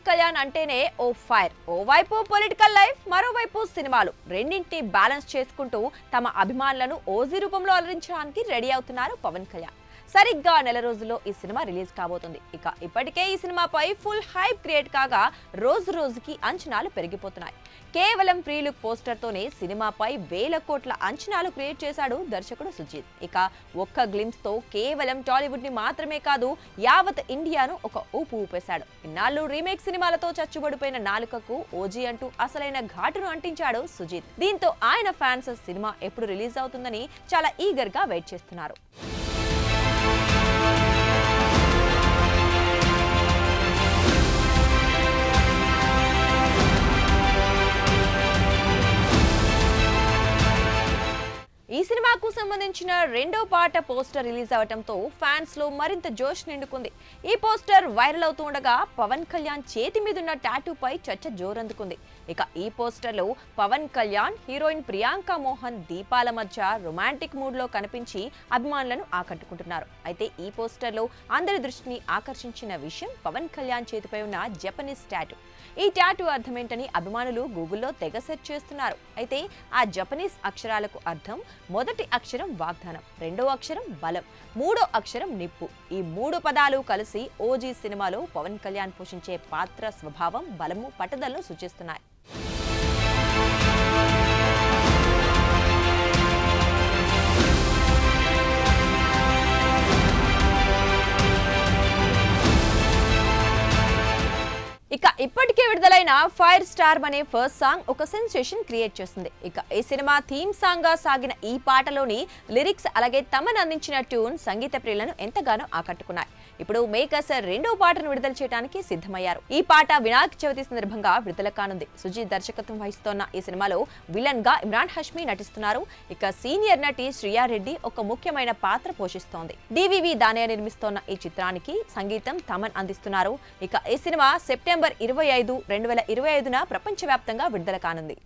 కళ్యాణ్ అంటేనే ఓ ఫైర్. ఓవైపు political life, మరోవైపు సినిమాలు. రెండింటిని బ్యాలెన్స్ చేసుకుంటూ తమ అభిమానులను ఓజీ రూపంలో అలరించడానికి రెడీ అవుతున్నారు పవన్ కళ్యాణ్. సరిగ్గా నెల రోజుల్లో ఈ సినిమా రిలీజ్ కాబోతుంది. ఇప్పటికే ఈ సినిమాపై ఫుల్ హైప్ క్రియేట్ కాగా రోజు రోజుకి అంచనాలు పెరిగిపోతున్నాయి. కేవలం ప్రీ లుక్ పోస్టర్ తోనే సినిమాపై వేల కోట్ల అంచనాలు క్రియేట్ చేశాడు దర్శకుడు సుజిత్. ఒక్క గ్లిమ్స్ తో కేవలం టాలీవుడ్ ని మాత్రమే కాదు, యావత్ ఇండియాను ఒక ఊపు ఊపేశాడు. ఇన్నాళ్ళు రీమేక్ సినిమాలతో చచ్చుబడిపోయిన నాలుకకు ఓజీ అంటూ అసలైన ఘాటును అంటించాడు సుజిత్. దీంతో ఆయన ఫ్యాన్స్ సినిమా ఎప్పుడు రిలీజ్ అవుతుందని చాలా ఈగర్ గా వెయిట్ చేస్తున్నారు. ఈ సినిమాకు సంబంధించిన రెండో పాట పోస్టర్ రిలీజ్ అవడంతో ఫ్యాన్స్ లో మరింత జోష్ నిండుకుంది. ఈ పోస్టర్ వైరల్ అవుతూ ఉండగా పవన్ కళ్యాణ్ చేతి మీదున్న టాటూపై చర్చ జోరందుకుంది. ఈ పోస్టర్ లో పవన్ కళ్యాణ్, హీరోయిన్ ప్రియాంక మోహన్ దీపాల మధ్య రొమాంటిక్ మూడ్ లో కనిపించి అభిమానులను ఆకట్టుకుంటున్నారు. అయితే ఈ పోస్టర్ లో అందరి దృష్టిని ఆకర్షించిన విషయం పవన్ కళ్యాణ్ చేతిపై ఉన్న జపనీస్ టాటూ. ఈ టాటూ అర్థమేంటని అభిమానులు గూగుల్లో తెగ సెర్చ్ చేస్తున్నారు. అయితే ఆ జపనీస్ అక్షరాలకు అర్థం మొదటి అక్షరం వాగ్దానం, రెండో అక్షరం బలం, మూడో అక్షరం నిప్పు. ఈ మూడు పదాలు కలిసి ఓజీ సినిమాలో పవన్ కళ్యాణ్ పోషించే పాత్ర స్వభావం, బలము, పట్టుదలను సూచిస్తున్నాయి. ఇప్పటికే విడుదలైన ఫైర్ స్టార్ అనే ఫస్ట్ సాంగ్ ఒక సెన్సేషన్ క్రియేట్ చేస్తుంది. ఈ సినిమా థీమ్ సాంగ్ గా సాగిన ఈ పాటలోని లిరిక్స్ అలాగే తమను అందించిన ట్యూన్ సంగీత ప్రియులను ఎంతగానో ఆకట్టుకున్నాయి. ఇప్పుడు మేకర్స్ రెండో పాటను విడుదల చేయడానికి సిద్ధమయ్యారు. ఈ పాట వినాయక చవితి సందర్భంగా విడుదల కానుంది. సుజిత్ దర్శకత్వం వహిస్తోన్న ఈ సినిమాలో విలన్ గా ఇమ్రాన్ హష్మి నటిస్తున్నారు. సీనియర్ నటి శ్రియారెడ్డి ఒక ముఖ్యమైన పాత్ర పోషిస్తోంది. డివివి దానయ్య నిర్మిస్తోన్న ఈ చిత్రానికి సంగీతం తమన్ అందిస్తున్నారు. ఈ సినిమా సెప్టెంబర్ 25, 2025న ప్రపంచవ్యాప్తంగా విడుదల కానుంది.